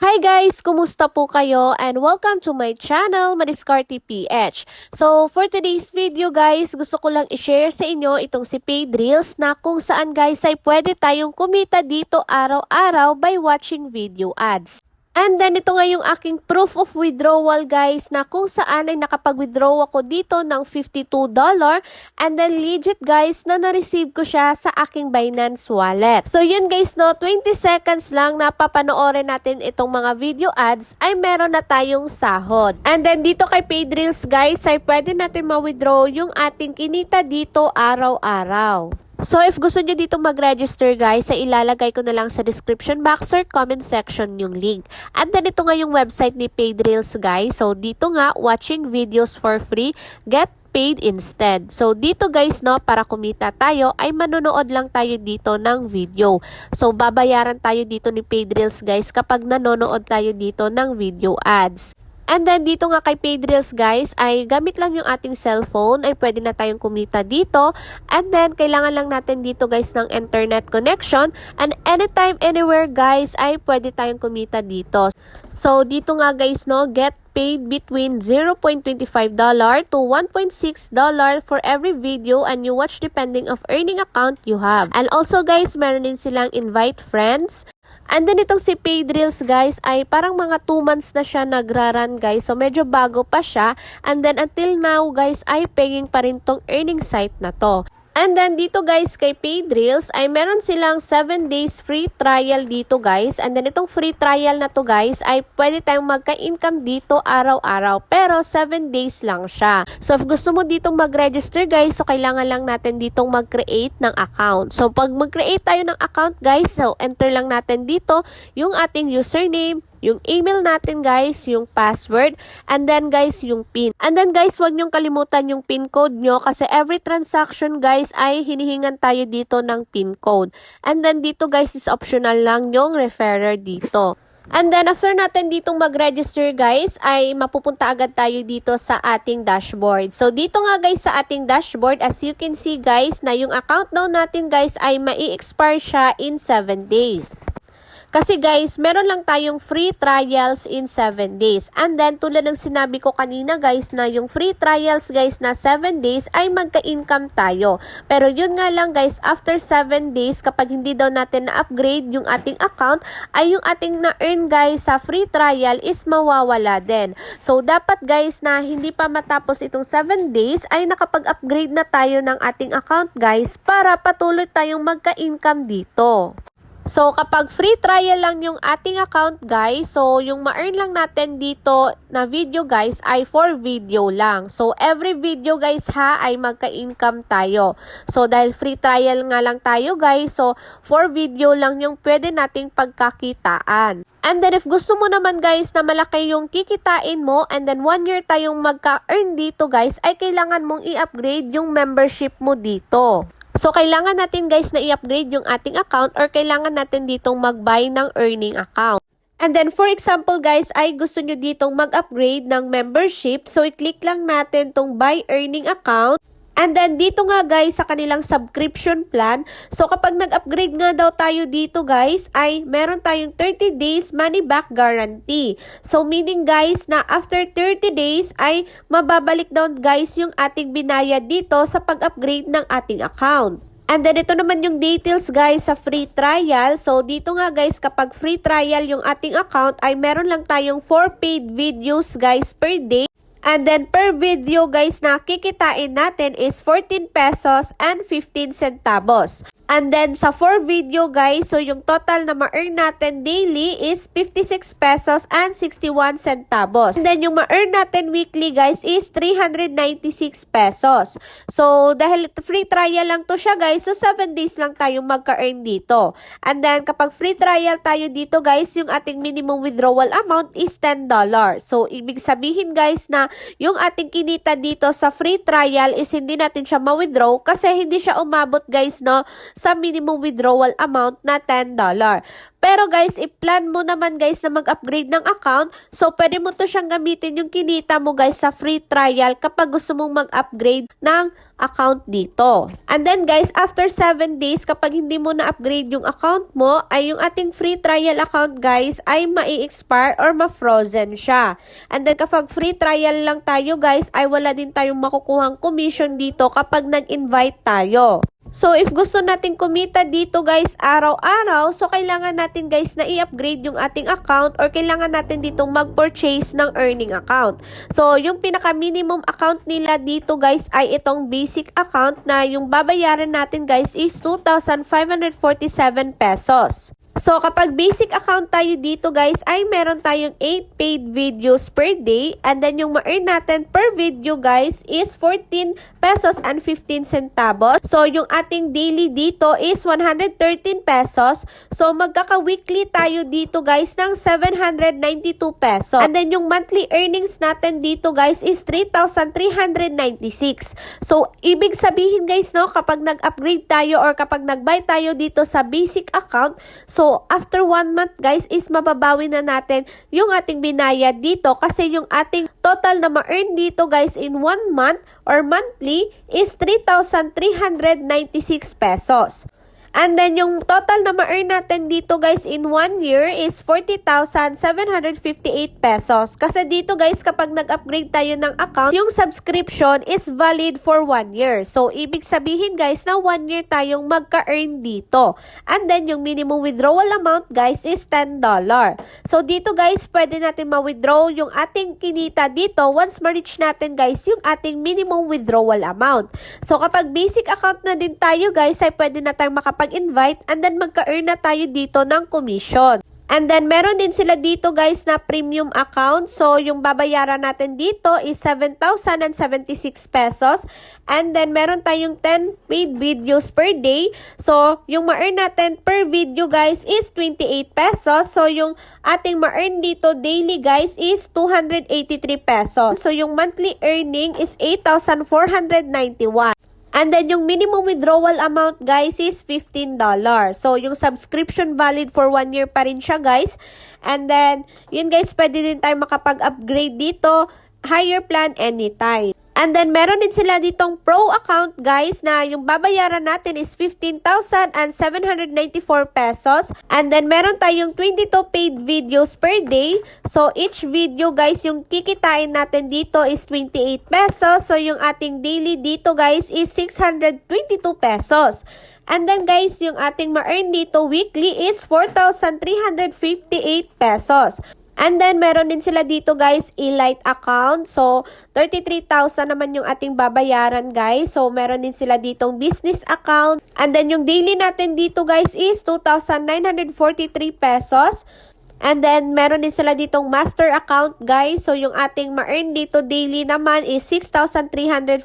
Hi guys! Kumusta po kayo? And welcome to my channel, Madiskarte PH. So, for today's video guys, gusto ko lang i-share sa inyo itong si Paid Reels na kung saan guys ay pwede tayong kumita dito araw-araw by watching video ads. And then ito nga yung aking proof of withdrawal guys na kung saan ay nakapag-withdraw ako dito ng $52 and then legit guys na na-receive ko siya sa aking Binance wallet. So yun guys no, 20 seconds lang na papanoorin natin itong mga video ads ay meron na tayong sahod. And then dito kay Paid Reels guys ay pwede natin ma-withdraw yung ating kinita dito araw-araw. So, if gusto nyo dito mag-register guys, ay ilalagay ko na lang sa description box or comment section yung link. At then, ito nga yung website ni Paid Reels guys. So, dito nga, watching videos for free, get paid instead. So, dito guys, no, para kumita tayo, ay manonood lang tayo dito ng video. So, babayaran tayo dito ni Paid Reels guys kapag nanonood tayo dito ng video ads. And then, dito nga kay Paid Reels guys, ay gamit lang yung ating cellphone, ay pwede na tayong kumita dito. And then, kailangan lang natin dito guys ng internet connection. And anytime, anywhere guys, ay pwede tayong kumita dito. So, dito nga guys, no, get paid between $0.25 to $1.6 for every video and you watch depending of earning account you have. And also guys, meron din silang invite friends. And then itong si Paid Reels guys ay parang mga 2 months na siya nagraran guys. So medyo bago pa siya. And then until now guys ay paying pa rin tong earning site na to. And then dito guys kay Paid Reels ay meron silang 7 days free trial dito guys. And then itong free trial na to guys ay pwede tayong magka-income dito araw-araw. Pero 7 days lang siya. So if gusto mo ditong mag-register guys, so kailangan lang natin ditong mag-create ng account. So pag mag-create tayo ng account guys, so enter lang natin dito yung ating username, yung email natin guys, yung password, and then guys yung PIN. And then guys, huwag niyong kalimutan yung PIN code nyo kasi every transaction guys ay hinihingan tayo dito ng PIN code. And then dito guys is optional lang yung referrer dito. And then after natin ditong mag-register guys, ay mapupunta agad tayo dito sa ating dashboard. So dito nga guys sa ating dashboard, as you can see guys, na yung account now natin guys ay mai-expire siya in 7 days. Kasi guys, meron lang tayong free trials in 7 days. And then, tulad ng sinabi ko kanina guys, na yung free trials guys na 7 days ay magka-income tayo. Pero yun nga lang guys, after 7 days, kapag hindi daw natin na-upgrade yung ating account, ay yung ating na-earn guys sa free trial is mawawala din. So, dapat guys na hindi pa matapos itong 7 days, ay nakapag-upgrade na tayo ng ating account guys para patuloy tayong magka-income dito. So, kapag free trial lang yung ating account guys, so yung ma-earn lang natin dito na video guys ay for video lang. So, every video guys ha ay magka-income tayo. So, dahil free trial nga lang tayo guys, so for video lang yung pwede nating pagkakitaan. And then if gusto mo naman guys na malaki yung kikitain mo and then 1 year tayong magka-earn dito guys, ay kailangan mong i-upgrade yung membership mo dito. So, kailangan natin guys na i-upgrade yung ating account or kailangan natin ditong mag-buy ng earning account. And then, for example guys, ay gusto nyo ditong mag-upgrade ng membership. So, i-click lang natin tong buy earning account. And then, dito nga guys, sa kanilang subscription plan, so kapag nag-upgrade nga daw tayo dito guys, ay meron tayong 30 days money back guarantee. So, meaning guys, na after 30 days, ay mababalik daw guys yung ating binayad dito sa pag-upgrade ng ating account. And then, ito naman yung details guys sa free trial. So, dito nga guys, kapag free trial yung ating account, ay meron lang tayong 4 paid videos guys per day. And then per video guys na kikitain natin is 14 pesos and 15 centavos. And then sa 4 video guys, so yung total na ma-earn natin daily is 56 pesos and 61 centavos. And then yung ma-earn natin weekly guys is 396 pesos. So dahil free trial lang to siya guys, so 7 days lang tayong magka-earn dito. And then kapag free trial tayo dito guys, yung ating minimum withdrawal amount is $10. So ibig sabihin guys na yung ating kinita dito sa free trial is hindi natin siya ma-withdraw kasi hindi siya umabot guys no sa minimum withdrawal amount na $10. Pero guys, i-plan mo naman guys na mag-upgrade ng account. So, pwede mo to siyang gamitin yung kinita mo guys sa free trial kapag gusto mong mag-upgrade ng account dito. And then guys, after 7 days, kapag hindi mo na-upgrade yung account mo, ay yung ating free trial account guys ay mai-expire or ma-frozen siya. And then kapag free trial lang tayo guys, ay wala din tayong makukuhang commission dito kapag nag-invite tayo. So, if gusto natin kumita dito guys araw-araw, so kailangan natin guys na i-upgrade yung ating account or kailangan natin ditong mag-purchase ng earning account. So, yung pinaka-minimum account nila dito guys ay itong basic account na yung babayaran natin guys is 2,547 pesos. So, kapag basic account tayo dito guys, ay meron tayong 8 paid videos per day. And then, yung ma-earn natin per video guys is 14 pesos and 15 centavos. So, yung ating daily dito is 113 pesos. So, magkaka-weekly tayo dito guys ng 792 pesos. And then, yung monthly earnings natin dito guys is 3,396. So, ibig sabihin guys, no, kapag nag-upgrade tayo or kapag nag-buy tayo dito sa basic account, so, after 1 month guys is mababawi na natin yung ating binayad dito kasi yung ating total na ma-earn dito guys in 1 month or monthly is 3,396 pesos. And then, yung total na ma-earn natin dito guys in 1 year is 40,758 pesos. Kasi dito guys, kapag nag-upgrade tayo ng account, yung subscription is valid for 1 year. So, ibig sabihin guys na 1 year tayong magka-earn dito. And then, yung minimum withdrawal amount guys is $10. So, dito guys, pwede natin ma-withdraw yung ating kinita dito once ma-reach natin guys yung ating minimum withdrawal amount. So, kapag basic account na din tayo guys, ay pwede na tayong makapag-invite and then magka-earn na tayo dito ng commission. And then, meron din sila dito guys na premium account. So, yung babayaran natin dito is 7,076 pesos. And then, meron tayong 10 paid videos per day. So, yung ma-earn natin per video guys is 28 pesos. So, yung ating ma-earn dito daily guys is 283 pesos. So, yung monthly earning is 8,491. And then, yung minimum withdrawal amount, guys, is $15. So, yung subscription valid for 1 year pa rin siya, guys. And then, yun, guys, pwede din tayo makapag-upgrade dito. Higher plan anytime. And then, meron din sila ditong pro account, guys, na yung babayaran natin is 15,794 pesos. And then, meron tayong 22 paid videos per day. So, each video, guys, yung kikitain natin dito is 28 pesos. So, yung ating daily dito, guys, is 622 pesos. And then, guys, yung ating ma-earn dito weekly is 4,358 pesos. And then, meron din sila dito, guys, Elite account. So, 33,000 naman yung ating babayaran, guys. So, meron din sila ditong business account. And then, yung daily natin dito, guys, is 2,943 pesos. And then, meron din sila ditong master account, guys. So, yung ating ma-earn dito daily naman is 6,340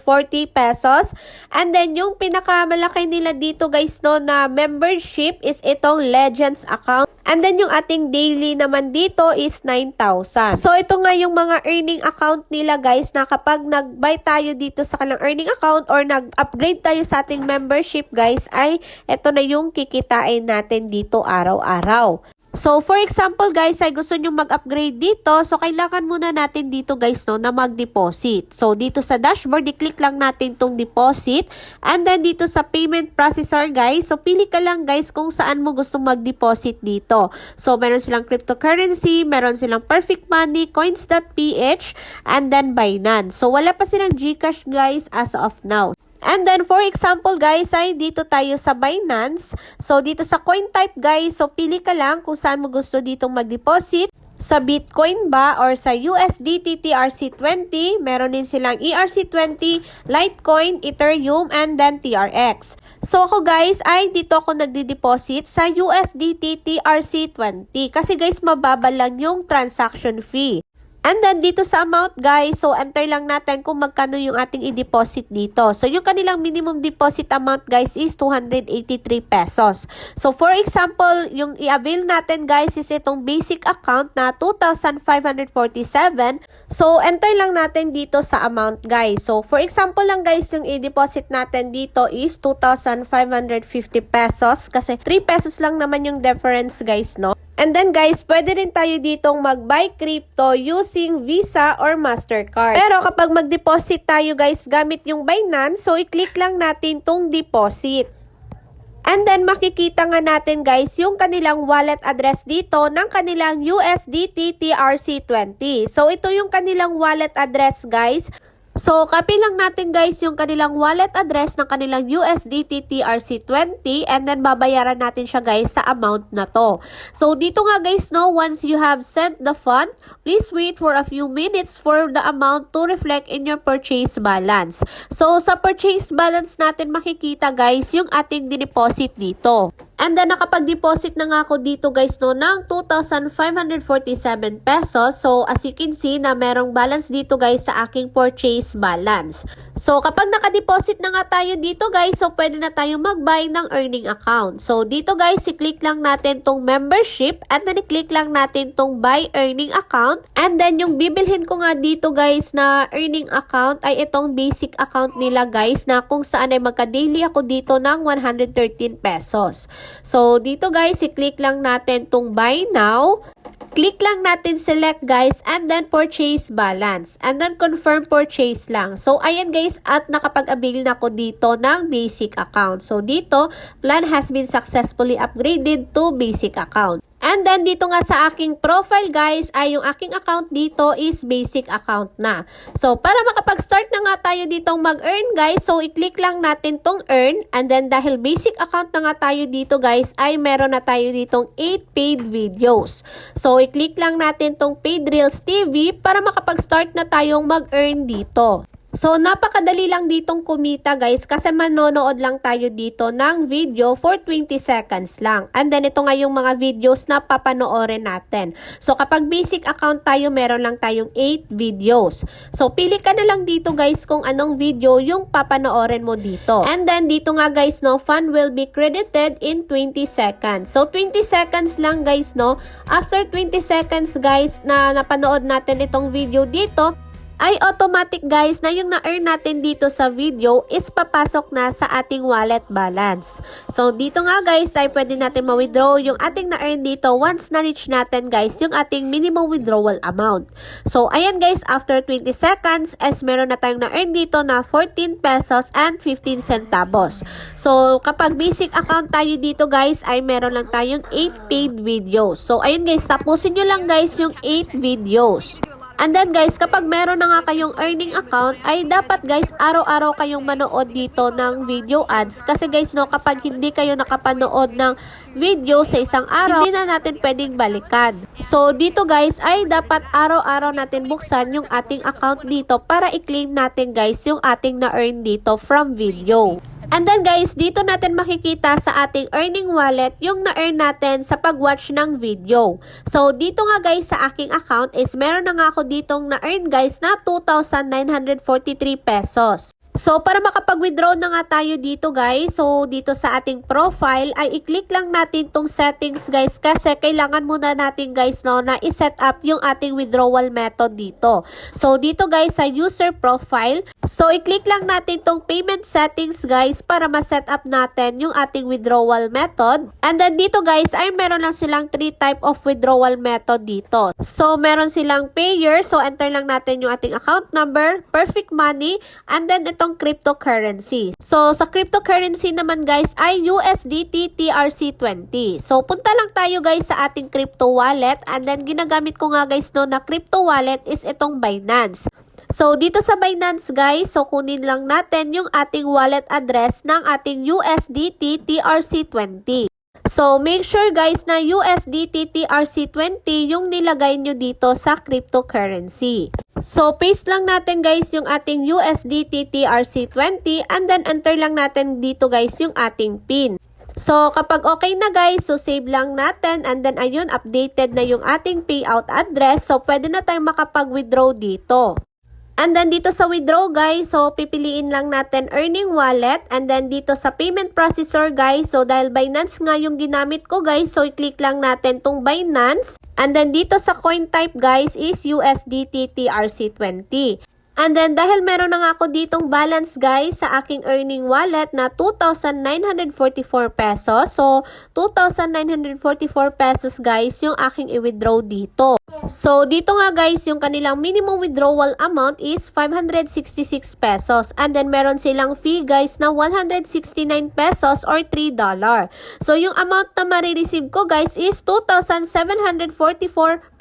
pesos. And then, yung pinakamalaki nila dito, guys, no, na membership is itong Legends account. And then, yung ating daily naman dito is 9,000. So, ito nga yung mga earning account nila, guys, na kapag nag-buy tayo dito sa kanilang earning account or nag-upgrade tayo sa ating membership, guys, ay ito na yung kikitain natin dito araw-araw. So, for example, guys, ay gusto nyo mag-upgrade dito. So, kailangan muna natin dito, guys, no, na mag-deposit. So, dito sa dashboard, i-click lang natin tong deposit. And then, dito sa payment processor, guys. So, pili ka lang, guys, kung saan mo gusto mag-deposit dito. So, meron silang cryptocurrency, meron silang Perfect Money, Coins.ph, and then Binance. So, wala pa silang GCash, guys, as of now. And then, for example, guys, ay dito tayo sa Binance. So, dito sa coin type, guys, so pili ka lang kung saan mo gusto ditong mag-deposit. Sa Bitcoin ba or sa USDT TRC20, meron din silang ERC20, Litecoin, Ethereum, and then TRX. So, ako, guys, ay dito ako nagdi-deposit sa USDT TRC20. Kasi, guys, mababa lang yung transaction fee. And then dito sa amount guys, so enter lang natin kung magkano yung ating i-deposit dito. So yung kanilang minimum deposit amount guys is 283 pesos. So for example, yung i-avail natin guys is itong basic account na 2,547. So enter lang natin dito sa amount guys. So for example lang guys, yung i-deposit natin dito is 2,550 pesos kasi 3 pesos lang naman yung difference guys, no? And then guys, pwede rin tayo ditong mag-buy crypto using Visa or Mastercard. Pero kapag mag-deposit tayo guys gamit yung Binance, so i-click lang natin tong deposit. And then makikita nga natin guys yung kanilang wallet address dito ng kanilang USDT TRC20. So ito yung kanilang wallet address guys. So, copy lang natin guys yung kanilang wallet address ng kanilang USDT TRC20 and then babayaran natin siya guys sa amount na to. So, dito nga guys, no, once you have sent the fund, please wait for a few minutes for the amount to reflect in your purchase balance. So, sa purchase balance natin makikita guys yung ating dineposit dito. And then, nakapag-deposit na nga ako dito guys no ng 2,547 pesos. So, as you can see na merong balance dito guys sa aking purchase balance. So, kapag naka-deposit na nga tayo dito guys, so pwede na tayong mag-buy ng earning account. So, dito guys, i-click lang natin tong membership at then i-click lang natin tong buy earning account. And then, yung bibilhin ko nga dito guys na earning account ay itong basic account nila guys na kung saan ay magka-daily ako dito ng 113 pesos. So, dito guys, i-click lang natin tong buy now. Click lang natin select guys and then purchase balance. And then confirm purchase lang. So, ayan guys at nakapag-avail na ako dito ng basic account. So, dito, plan has been successfully upgraded to basic account. And then, dito nga sa aking profile guys, ay yung aking account dito is basic account na. So, para makapag-start na nga tayo ditong mag-earn guys, so i-click lang natin tong earn. And then, dahil basic account na nga tayo dito guys, ay meron na tayo ditong 8 paid videos. So, i-click lang natin tong Paid Reels TV para makapag-start na tayong mag-earn dito. So, napakadali lang ditong kumita guys kasi manonood lang tayo dito ng video for 20 seconds lang. And then, ito nga yung mga videos na papanoorin natin. So, kapag basic account tayo, meron lang tayong 8 videos. So, pili ka na lang dito guys kung anong video yung papanoorin mo dito. And then, dito nga guys, no, fund will be credited in 20 seconds. So, 20 seconds lang guys, no. After 20 seconds guys na napanood natin itong video dito, ay automatic guys na yung na-earn natin dito sa video is papasok na sa ating wallet balance. So dito nga guys ay pwede natin ma-withdraw yung ating na-earn dito once na-reach natin guys yung ating minimum withdrawal amount. So ayan guys, after 20 seconds as meron na tayong na-earn dito na 14 pesos and 15 centavos. So kapag basic account tayo dito guys ay meron lang tayong 8 paid videos. So ayun guys, tapusin nyo lang guys yung 8 videos. And then guys, kapag meron na nga kayong earning account, ay dapat guys, araw-araw kayong manood dito ng video ads. Kasi guys, no, kapag hindi kayo nakapanood ng video sa isang araw, hindi na natin pwedeng balikan. So, dito guys, ay dapat araw-araw natin buksan yung ating account dito para i-claim natin guys yung ating na-earn dito from video. And then guys, dito natin makikita sa ating earning wallet yung na-earn natin sa pag-watch ng video. So, dito nga guys sa aking account is meron na nga ako ditong na-earn guys na 2,943 pesos. So, para makapag-withdraw na nga tayo dito guys, so dito sa ating profile ay i-click lang natin tong settings guys kasi kailangan muna natin guys no na i-set up yung ating withdrawal method dito. So, dito guys sa user profile, so i-click lang natin tong payment settings guys para ma-set up natin yung ating withdrawal method. And then dito guys ay meron lang silang 3 type of withdrawal method dito. So, meron silang payer, so enter lang natin yung ating account number, perfect money, and then ito cryptocurrency. So, sa cryptocurrency naman guys ay USDT TRC20. So, punta lang tayo guys sa ating crypto wallet and then ginagamit ko nga guys no na crypto wallet is itong Binance. So, dito sa Binance guys, so kunin lang natin yung ating wallet address ng ating USDT TRC20. So, make sure guys na USDT TRC20 yung nilagay nyo dito sa cryptocurrency. So, paste lang natin guys yung ating USDT TRC20 and then enter lang natin dito guys yung ating PIN. So, kapag okay na guys, so save lang natin and then ayun, updated na yung ating payout address. So, pwede na tayong makapag-withdraw dito. And then dito sa withdraw guys, so pipiliin lang natin earning wallet and then dito sa payment processor guys, so dahil Binance nga yung ginamit ko guys, so i-click lang natin tong Binance. And then dito sa coin type guys is USDT TRC20. And then dahil meron na nga ako ditong balance guys sa aking earning wallet na 2,944 pesos. So 2,944 pesos guys yung aking i-withdraw dito. So dito nga guys yung kanilang minimum withdrawal amount is 566 pesos. And then meron silang fee guys na 169 pesos or $3. So yung amount na marireceive ko guys is 2,744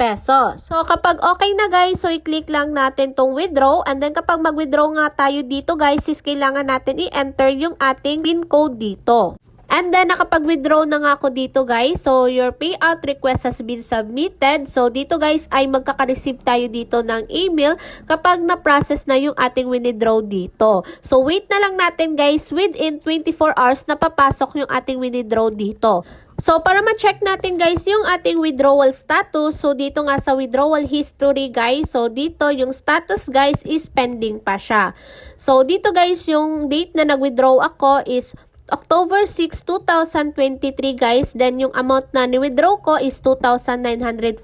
pesos. So kapag okay na guys, so i-click lang natin tong withdraw. And then kapag mag-withdraw nga tayo dito guys, is kailangan natin i-enter yung ating PIN code dito. And then nakapag-withdraw na nga ako dito guys. So your payout request has been submitted. So dito guys ay magkaka-receive tayo dito ng email kapag na-process na yung ating withdraw dito. So wait na lang natin guys, within 24 hours na papasok yung ating withdraw dito. So, para ma-check natin guys yung ating withdrawal status, so dito nga sa withdrawal history guys, so dito yung status guys is pending pa siya. So, dito guys yung date na nag-withdraw ako is October 6, 2023 guys, then yung amount na ni-withdraw ko is 2,944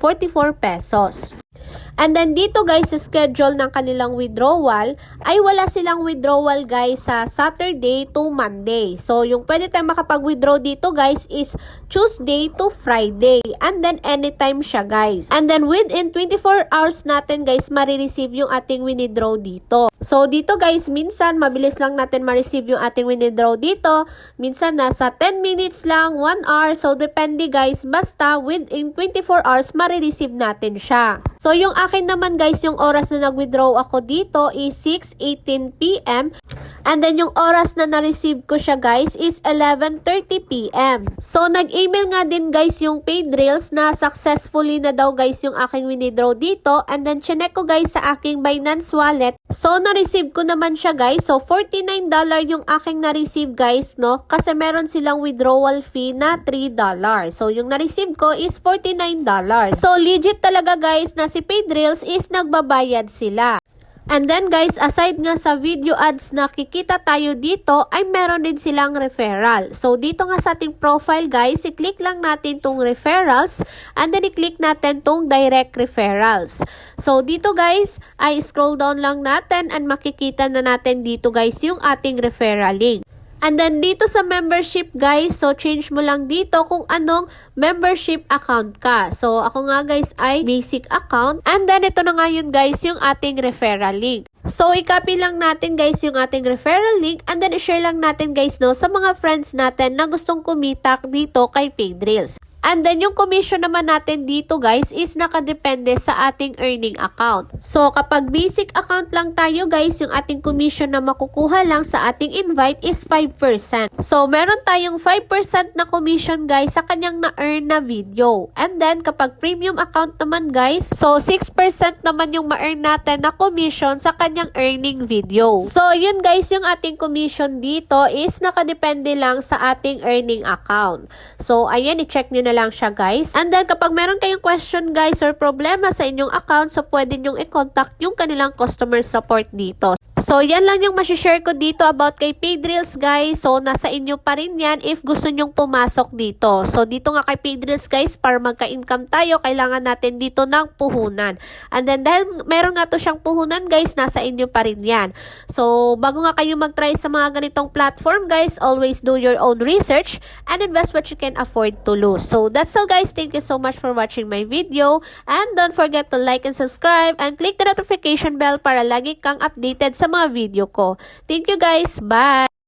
pesos. And then dito guys, sa schedule ng kanilang withdrawal, ay wala silang withdrawal guys sa Saturday to Monday. So yung pwede tayong makapag-withdraw dito guys is Tuesday to Friday. And then anytime siya guys. And then within 24 hours natin guys, marireceive yung ating withdraw dito. So dito guys, minsan mabilis lang natin ma-receive yung ating withdraw dito. Minsan nasa 10 minutes lang, 1 hour. So depende guys, basta within 24 hours marireceive natin siya. So yung akin naman guys, yung oras na nag-withdraw ako dito is 6:18 PM. And then yung oras na na-receive ko siya guys is 11:30 PM. So nag-email nga din guys yung Paydrills na successfully na daw guys yung aking withdraw dito. And then chinek ko guys sa aking Binance wallet. So na-receive ko naman siya guys. So $49 yung aking na-receive guys, no? Kasi meron silang withdrawal fee na $3. So yung na-receive ko is $49. So legit talaga guys na si Paydrills is nagbabayad sila. And then guys, aside nga sa video ads na kikita tayo dito, ay meron din silang referral. So dito nga sa ating profile guys, i-click lang natin tong referrals and then i-click natin tong direct referrals. So dito guys, ay scroll down lang natin and makikita na natin dito guys yung ating referral link. And then dito sa membership guys, so change mo lang dito kung anong membership account ka. So ako nga guys ay basic account. And then ito na nga yun guys yung ating referral link. So i-copy lang natin guys yung ating referral link and then i-share lang natin guys no sa mga friends natin na gustong kumita dito kay Paydrills. And then yung commission naman natin dito guys is nakadepende sa ating earning account. So kapag basic account lang tayo guys, yung ating commission na makukuha lang sa ating invite is 5%. So meron tayong 5% na commission guys sa kanyang na-earn na video. And then kapag premium account naman guys, so 6% naman yung ma-earn natin na commission sa kanyang earning video. So yun guys, yung ating commission dito is nakadepende lang sa ating earning account. So ayan, i-check nyo na lang siya guys. And then kapag meron kayong question guys or problema sa inyong account, so pwede nyong i-contact yung kanilang customer support dito. So yan lang yung masishare ko dito about kay Paydrills guys. So nasa inyo pa rin yan if gusto nyong pumasok dito. So dito nga kay Paydrills guys, para magka-income tayo, kailangan natin dito ng puhunan. And then dahil meron nga to siyang puhunan guys, nasa inyo pa rin yan. So bago nga kayo mag-try sa mga ganitong platform guys, always do your own research and invest what you can afford to lose. So that's all guys. Thank you so much for watching my video. And don't forget to like and subscribe and click the notification bell para lagi kang updated sa mga video ko. Thank you guys. Bye!